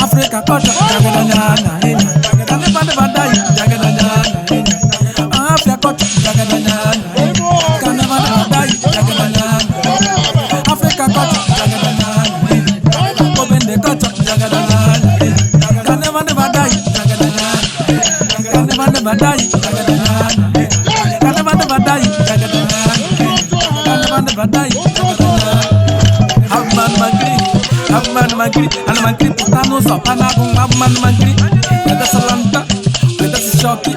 Africa culture, Magri, putano sa panagong magri. Whether salanta, whether shocky,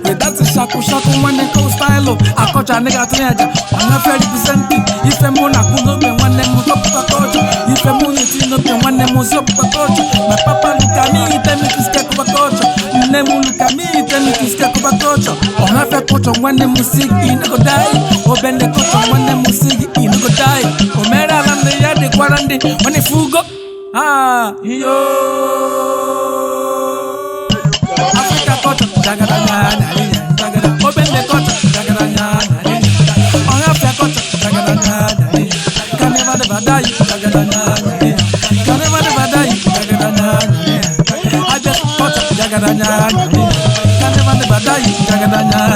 whether shaku one echo style. Ako chane gatuyaja, wana 30%. If a mona kuno be one name musopa kocha. If a mona tino be one name musopa kocha. My papa look at me, tell me to skate over kocha. Nemu look at me, tell me to skate over kocha. On a fair kocha, one name music in go die. O bende kocha, one name music in go die. O mera lande ya de quarante, when if you go. Ah, yo. Africa culture, jagadanya, jagada. Open the culture, jagadanya, on Africa culture, jagadanya. Can never die, jagadanya. Can never die, jagadanya. I just culture, jagadanya. Can never die, jagadanya.